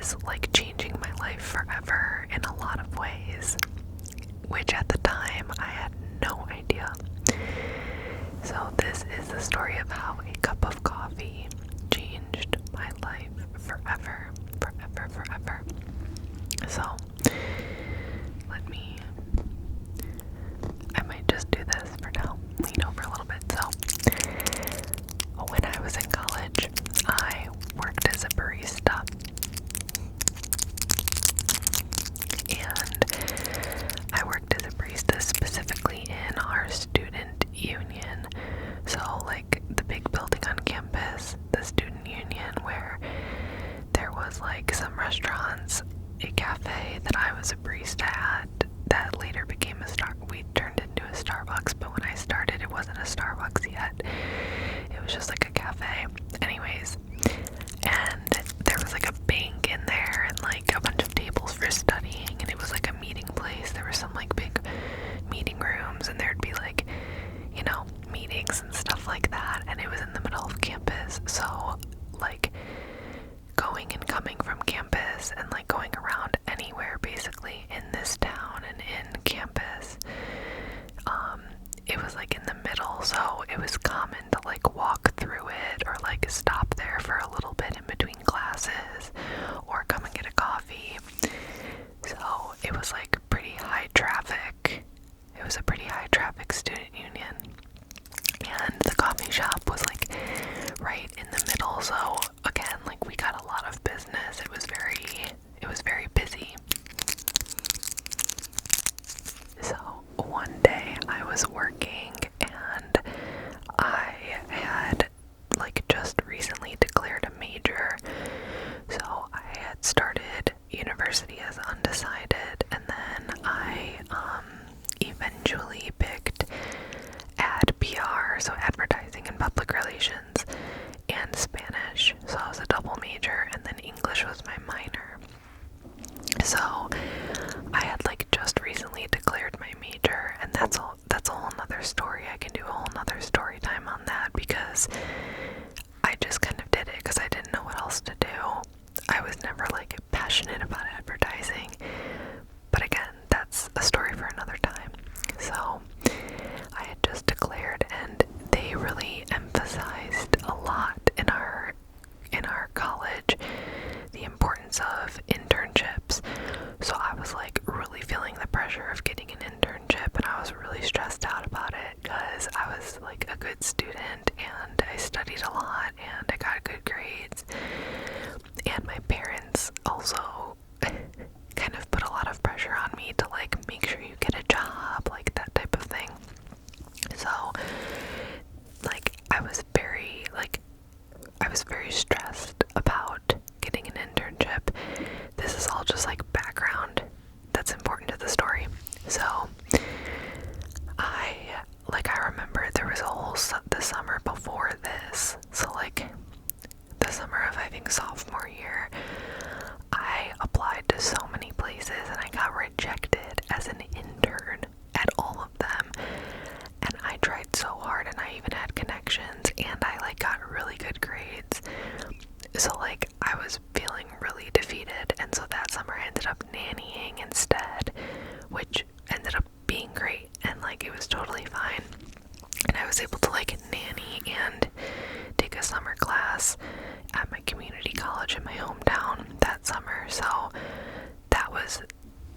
was like changing my life forever in a lot of ways, which at the time I had no idea. So this is the story of how a cup of coffee changed my life forever, forever, forever. So I might just do this for now, lean over a little bit. So when I was in college, I worked as a barista. And I worked as a barista specifically in our student union. So like the big building on campus, the student union, where there was like some restaurants, a cafe that I was a barista at that later became we turned into a Starbucks, but when I started it wasn't a Starbucks yet. It was just like a cafe. Anyways, and there was like a bank in there and like a bunch of tables for studying, and it was like a meeting place. There were some like big meeting rooms, and there'd be like, you know, meetings and stuff like that, and it was in the middle of campus. So like going and coming from campus and like going around anywhere basically in this town and in campus, it was like in the middle, so it was common to like walk through it or like stop there for a little bit in between classes or come and get a coffee. So it was like pretty high traffic. It was a pretty high traffic student union, and the coffee shop was like right in the middle. So again, like we got a lot of business. It was very busy. So one day I was working and I had like just recently declared a major. So I had started university as undecided, and then I eventually picked ad PR, so advertising and public relations, and Spanish. So I was a double major, and then English was my minor. So I had like just recently declared my major, and that's a whole nother story. I can do a whole nother story time on that, because I just kind of did it because I didn't know what else to do. I was never like passionate about advertising, but again, that's a story for another time. So I had just declared, and they really emphasized a lot in our college the importance of internships. So I was like really feeling the pressure of getting an internship, and I was really stressed out about it because I was like a good student and I studied a lot and I got good grades, and my parents also kind of put a lot of pressure on me to like make sure you get a job, like that type of thing. So like I was very stressed about getting an internship. This is all just like background that's important to the story. So I remember there was the summer before this, so like the summer of I think sophomore year, I applied to so many places and I got rejected as an intern at all of them. And I tried so hard, and I even had connections, and I like got really good grades. So like I was feeling really defeated, and so that summer I ended up nannying instead, which ended up being great, and like it was totally fine. And I was able to like nanny and take a summer class at my community college in my hometown that summer. So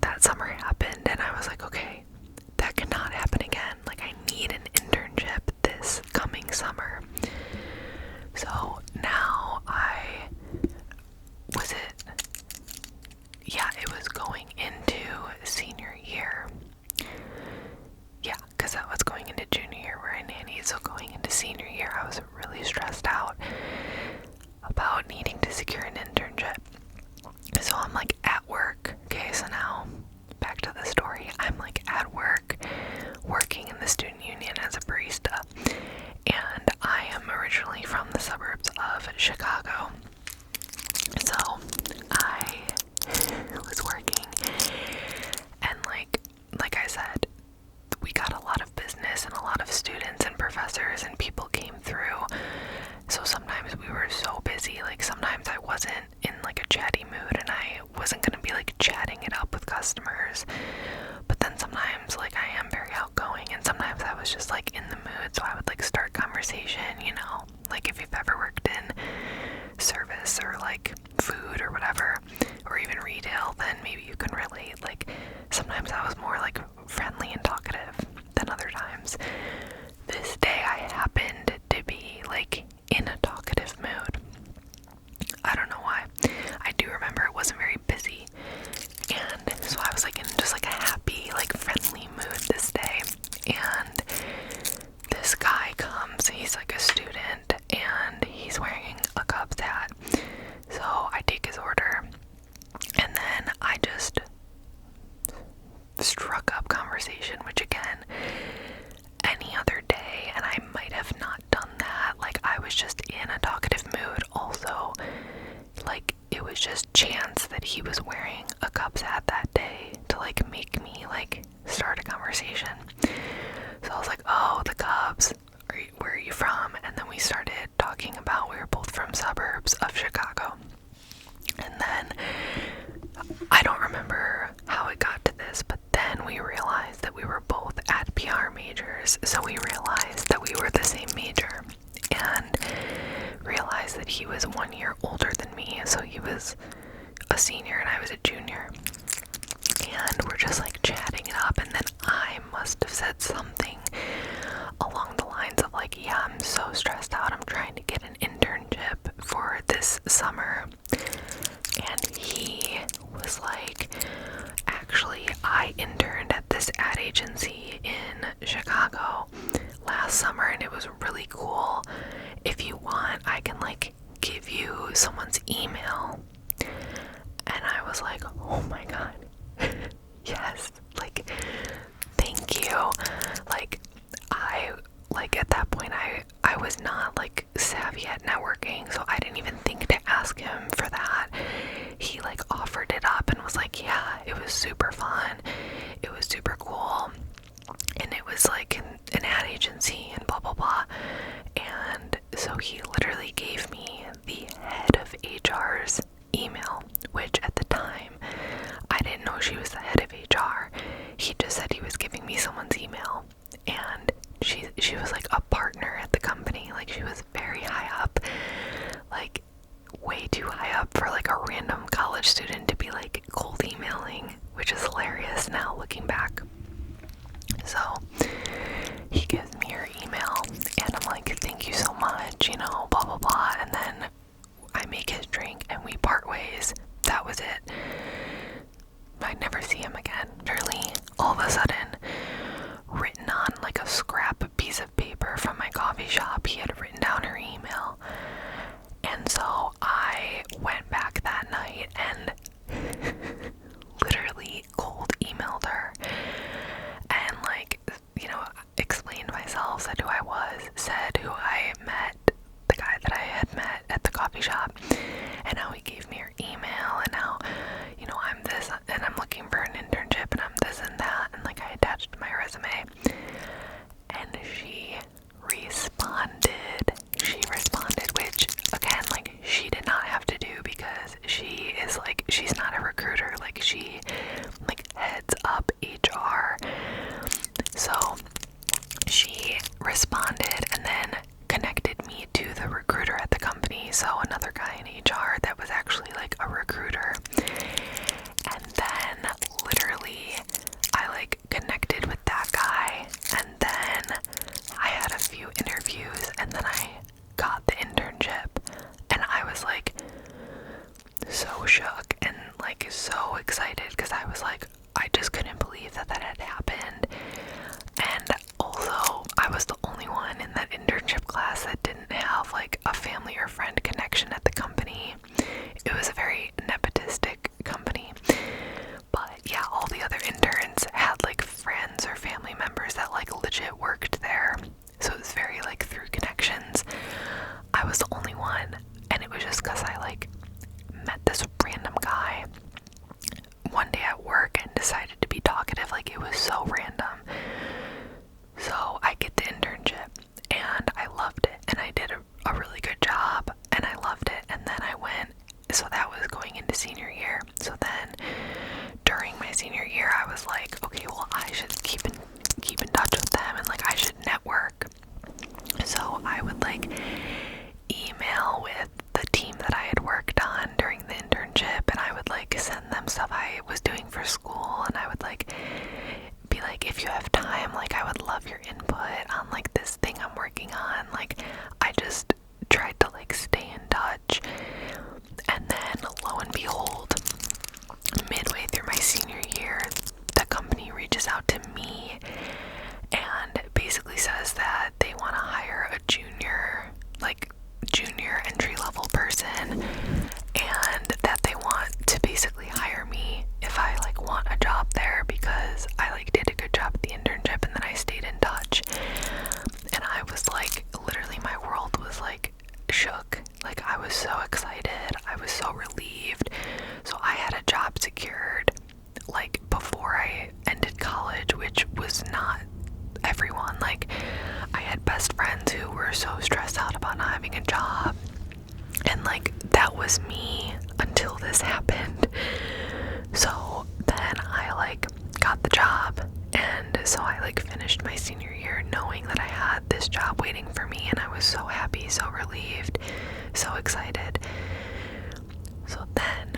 that summer happened, and I was like, okay, that cannot happen again. Like I need an internship this coming summer. So now it was going into senior year. Yeah, because that was going into junior year where I nannied. So going into senior year, I was really stressed out about needing to secure an internship. So I'm like chance that he was wearing a Cubs hat that day to like make me like start a conversation. So I was like, oh, the Cubs, where are you from? And then we started talking about we were both from suburbs of Chicago. And then I don't remember how it got to this, but then we realized that we were both at PR majors. So we realized that we were the same major and realized that he was 1 year older than me. So he was a senior and I was a junior. And we're just like chatting it up. And then I must have said something along the lines of like, yeah, I'm so stressed out. I'm trying to get an internship for this summer. And he was like, actually, I interned at this ad agency in Chicago last summer and it was really cool. If you want, I can like give you someone's email. And I was like, oh my god, yes, like, thank you. Like at that point I was not like savvy at networking, so I didn't even think to ask him for that. He like offered it up and was like, yeah, it was super fun, it was super cool, and it was like an ad agency and blah blah blah. And so he literally gave me the head of HR's email, which at the time I didn't know she was the head of HR. He just said he was giving me someone's email, and she was like a partner at the company. Like, she was very high up, like way too high up for like a random college student to be like cold emailing, which is hilarious now looking back. So he gives me her email and I'm like, thank you so much, you know, blah blah blah. And then I make his drink and we part ways. That was it. I'd never see him again. Literally, all of a sudden, written on like a scrap piece of paper from my coffee shop, he had written down her email. And so I went back that night and literally cold emailed her and like, you know, explained myself, said who I was, said who I met, the guy that I had met at the coffee shop, and how he gave me her email, and how, you know, I'm this and I'm looking for an internship and I'm this and that, and like I attached my resume. And she responded, which again, like, she did not have to do because she is like, she's not a recruiter, like she like heads up HR. So she responded and then connected me to the recruiter at the company, so another guy in HR that was actually like a recruiter. And then literally I like connected with that guy, and then I had a few interviews and then I got the internship, and I was like so shook and like so excited because I was like, I just couldn't believe that that had happened. And also, I was the only one in that internship class that didn't have like a family or friend connection at the company. It was a very nepotistic company. But yeah, all the other interns had like friends or family members that like legit worked there. So it was very like through connections. I was the only one, and it was just because I like met this random guy one day at work and decided to be talkative. Like, it was so knowing that I had this job waiting for me, and I was so happy, so relieved, so excited. So then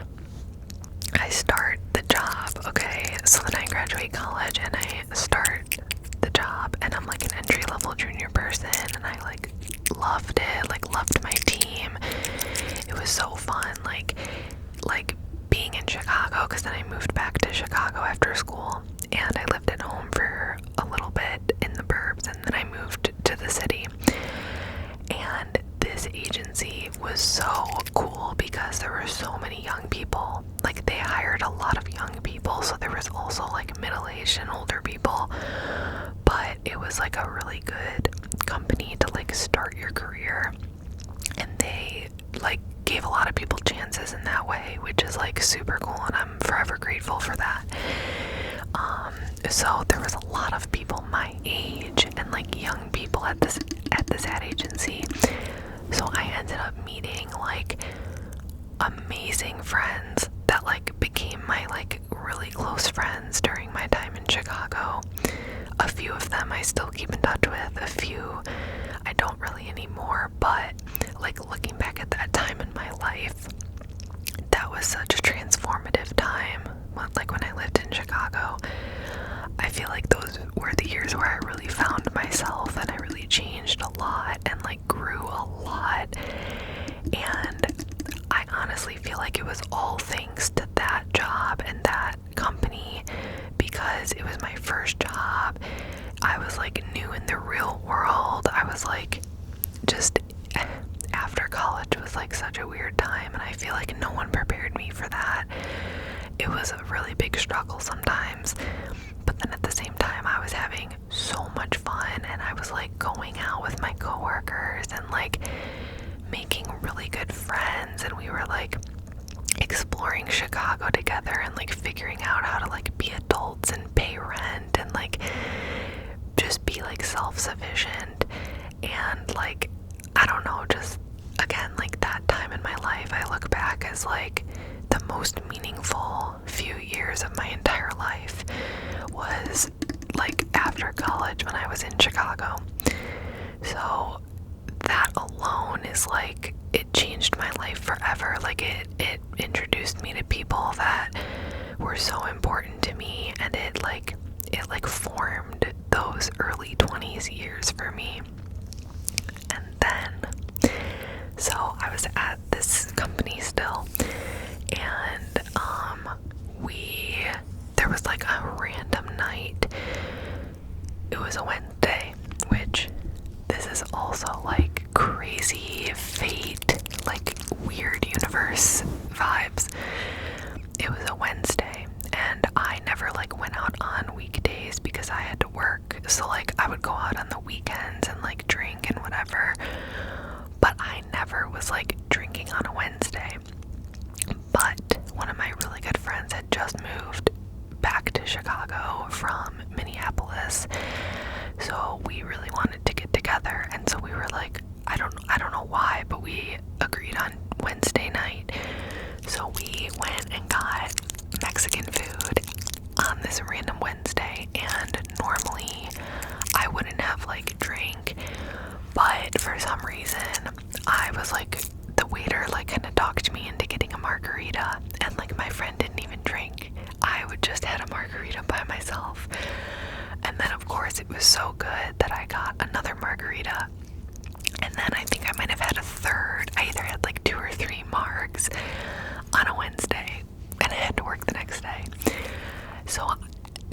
I start the job, okay? So then I graduate college and I start the job, and I'm like an entry-level junior person, and I like loved it, like loved my team. It was so fun, like being in Chicago, because then I moved back to Chicago after school, and I lived at home for a little bit in the burbs, and then I moved to the city. And this agency was so cool because there were so many young people. Like, they hired a lot of young people, so there was also like middle-aged and older people, but it was like a really good company to like start your career, and they like gave a lot of people chances in that way, which is like super cool, and I'm forever grateful for that. So there was a lot of people my age and like young people at this ad agency. So I ended up meeting like amazing friends that like became my like really close friends during my time in Chicago. A few of them I still keep in touch with, a few I don't really anymore, but like looking back at that time in my life, that was such a transformative time. Like when I lived in Chicago, I feel like those were the years where I really found myself, and I really changed a lot and like grew a lot. And I honestly feel like it was all thanks to that job and that company, because it was my first job. I was like new in the real world. I was like, just after college was like such a weird time, and I feel like no one prepared me for that. It was a really big struggle sometimes, but then at the same time I was having so much fun, and I was like going out with my coworkers and like making really good friends, and we were like exploring Chicago together and like figuring out how to like be adults and pay rent and like just be like self-sufficient. And like, I don't know, just again, like that time in my life I look back as like the most meaningful few years of my entire life was like after college when I was in Chicago. So that alone is like, it changed my life forever. Like it introduced me to people that were so important to me, and it formed those early 20s years for me. And then so I was at this company still, and there was like a random night. It was a Wednesday, which this is also like crazy fate, like weird universe vibes. It was a Wednesday, and I never like went out on weekdays because I had to work. So like I would go out on the weekends and like drink and whatever, but I never was like drinking on a Wednesday. But one of my really good friends had just moved back to Chicago from Minneapolis, so we really wanted to get together, and so we were like, I don't know why, but we agreed on Wednesday night. So we went and got Mexican food on this random Wednesday, and normally I wouldn't have like drank, but for some reason I was like, the waiter like kind of talked me into getting a margarita, and like my friend didn't even drink. I would just had a margarita by myself, and then of course it was so good that I got another margarita, and then I think I might have had a third. I either had like 2 or 3 margs on a Wednesday, and I had to work the next day. So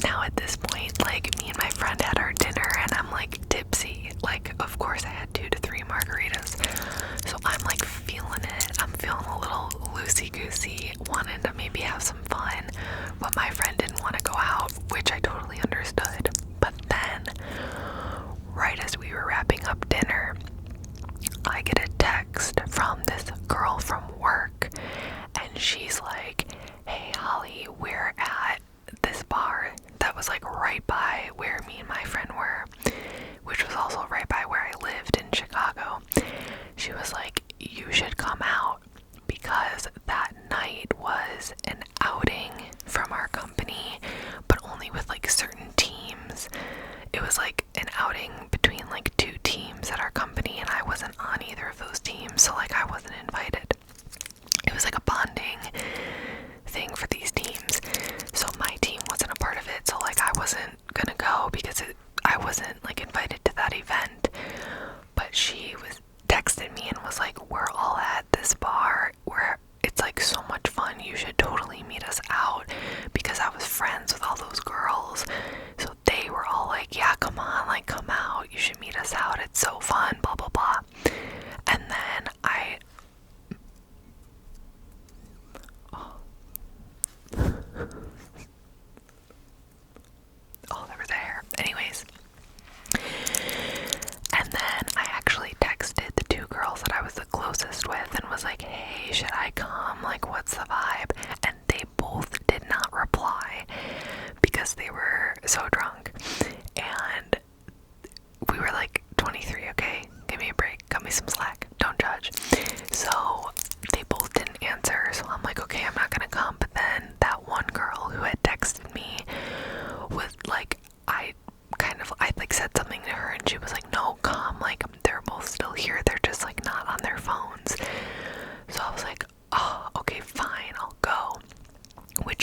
now at this point, like me and my friend had our dinner, and I'm like tipsy. Like of course I had 2 to 3 margaritas, so I'm like feeling it. I'm feeling a little loosey-goosey, wanting to maybe have some fun, but my friend didn't want to go out, which I totally understood. But then, right as we were wrapping up dinner, I get a text from this girl from work, and she's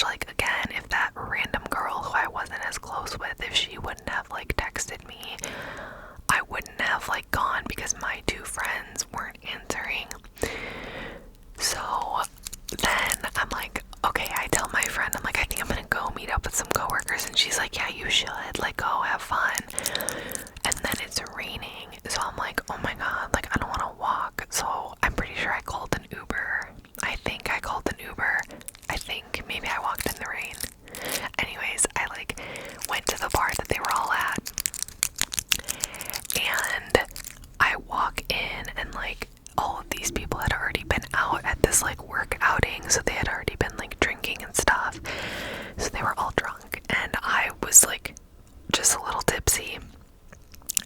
which, like, again, if that random girl who I wasn't as close with, if she wouldn't have, like, texted me, I wouldn't have, like, gone because my two friends weren't answering. So then I'm like, okay, I tell my friend, I'm like, I think I'm gonna go meet up with some coworkers, and she's like, yeah, you should, like, go have fun. And then it's raining, so I'm like, oh my god, like, I don't want to walk. So I'm pretty sure I called an Uber. I think I called an Uber. I think maybe I walked in the rain. Anyways, I, like, went to the bar that they were all at, and I walk in, and, like, all of these people had already been out at this, like, work outing, so they had already been, like, drinking and stuff, so they were all drunk, and I was, like, just a little tipsy,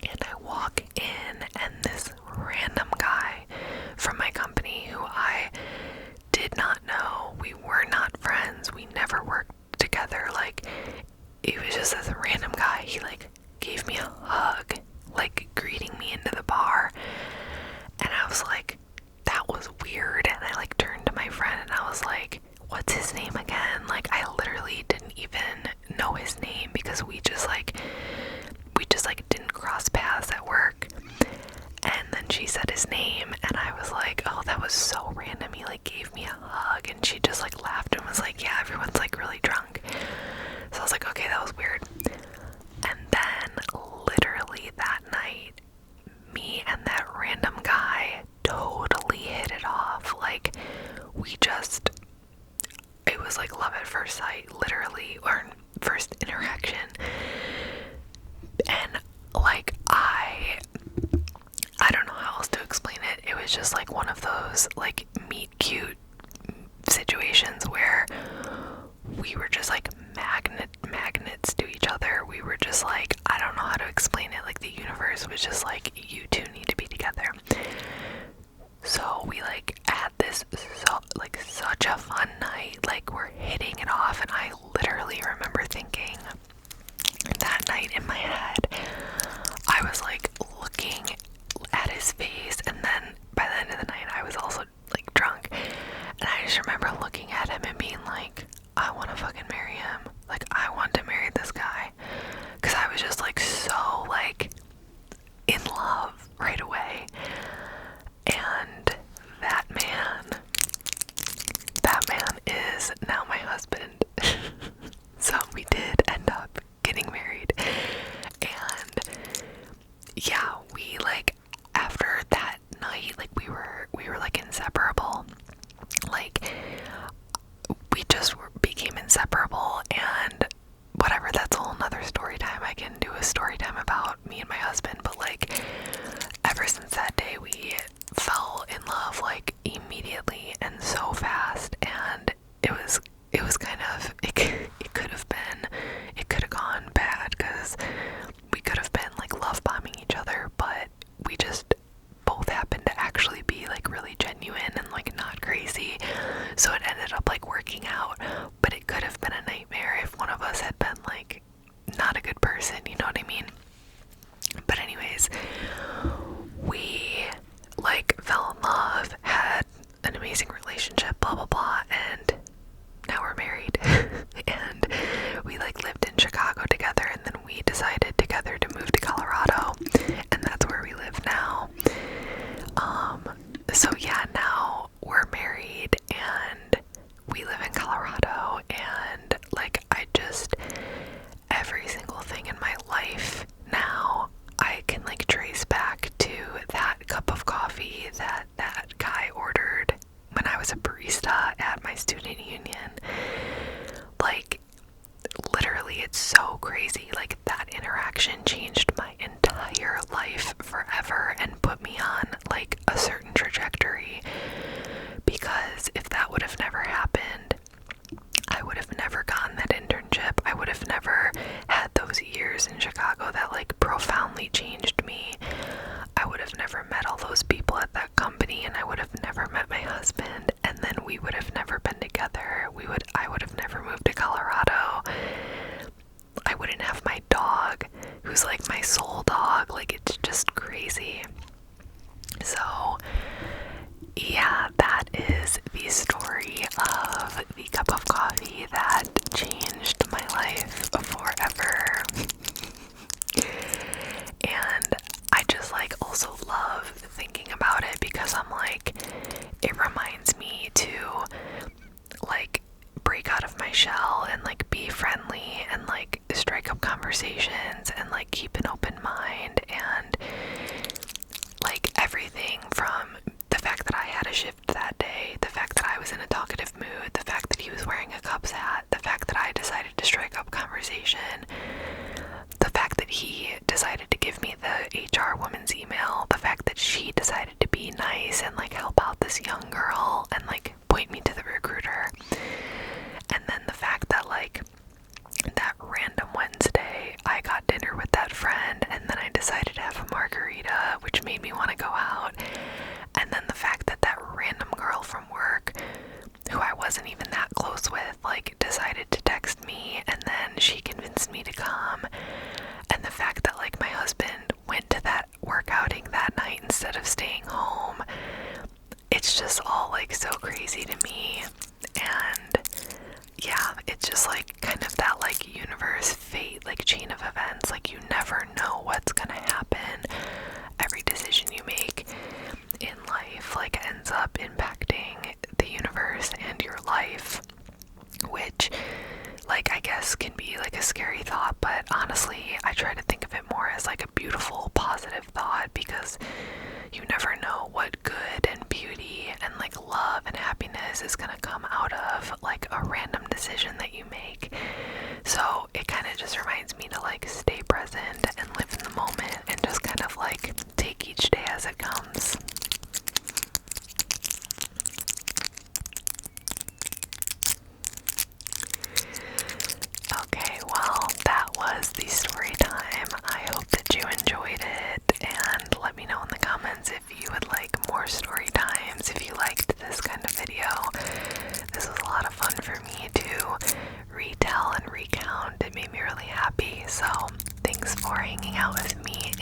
and I walk in, and this random guy from my company who I did not know, we were not friends, we never worked together, like, he was just this random guy, he, like, gave me a hug, like, greeting me into the bar, and I was like, that was weird, and I, like, turned to my friend, and I was like, what's his name again? Like, I literally didn't even know his name, because we just, like, didn't cross paths at work. And then she said his name, and I was like, oh, that was so random, he, like, gave me a hug, and she just, like, laughed and was like, yeah, everyone's, like, really drunk. So I was like, okay, that was weird. And then, literally that night, me and that random guy totally hit it off. Like, it was like love at first sight, literally, or first interaction. And, like, I don't know how else to explain it. It was just like one of those, like, meet cute situations where we were just like magnets to each other. We were just like, I don't know how to explain it. Like, the universe was just like, you two need to be together. So we, like, had this such a fun night. Like, we're hitting it off, and I literally remember thinking that night in my head, I was, like, looking at his face, and then by the end of the night I was also, like, drunk, and I just remember looking at him and being like, I want to fucking marry him. Like, I want to marry this guy, because I was just, like, so, like, in love right away. And that man is now my husband. So we did end up getting married, and yeah, we, like, after that night, like, we were like inseparable. Like, we just became inseparable, and whatever, that's a whole nother story time. I can do a story time about me and my husband, but, like, ever since that day, we fell in love, like, immediately and so fast, and it was kind of, it could have gone bad, because we could have been, like, love bombing each other, but we just both happened to actually be, like, really genuine and, like, not crazy, so it ended up, like, working out. But it could have been a nightmare if one of us had been, like, not a good person, you know what I mean? But anyways, we, like, fell in love, had an amazing relationship, blah blah blah, and now we're married. And we, like, lived in Chicago together, and then we decided together to move to Colorado, and that's where we live now. So yeah, now we're married and we live in Colorado, and, like, every single thing in my life now, I can, like, trace back to that cup of coffee that guy ordered when I was a barista at my student union. Like, literally, it's so crazy. Like, that interaction changed my entire life forever and put me on, like, a certain trajectory, because if that would have never happened, I would have never gotten that internship. I would have never had those years in Chicago that, like, profoundly changed me. I would have never met all those people at that company, and I would have never met my husband, and then we would have never been together. I would have never moved to Colorado. I wouldn't have my dog, who's, like, my soul dog. Like, it's just crazy. So yeah, that is the story of the cup of coffee that changed my life forever. And I just like also love thinking about it because I'm like, it reminds me to like break out of my shell and like be friendly and like strike up conversations and like keep an open mind, and like everything from the fact that I had a shift that day, the fact that I was in a talkative mood, the fact that he was wearing a Cubs hat, the fact that I decided to strike up conversation, the fact that he decided to give me the HR woman's email, the fact that she decided to be nice and like help out this young girl and like point me to the recruiter, and then the fact that like that random Wednesday I got dinner with that friend and then I decided to have a margarita, which made me want to go out, and then the fact that that random girl from work who I wasn't even that close with like decided to text me and then she convinced me to come, and the fact that like my husband went to that work outing that night instead of staying home. It's just all like so crazy to me. And yeah, it's just like kind of that like universe, fate, like chain of events. Like you never know what's gonna happen. Every decision you make in life like ends up impacting the universe and your life, which like I guess can be like a scary thought, but honestly I try to think of it more as like a beautiful, positive thought, because you never know what good and beauty and like love and happiness is gonna come out of like a random decision that you make. So it kind of just reminds me to like stay present and live in the moment and just kind of like take each day as it comes. Okay, well, that was the story time. I hope that you enjoyed it, and let me know in the comments if you would like more story times, if you liked this kind of video. This was a lot of fun for me to retell and recount. It made me really happy, so thanks for hanging out with me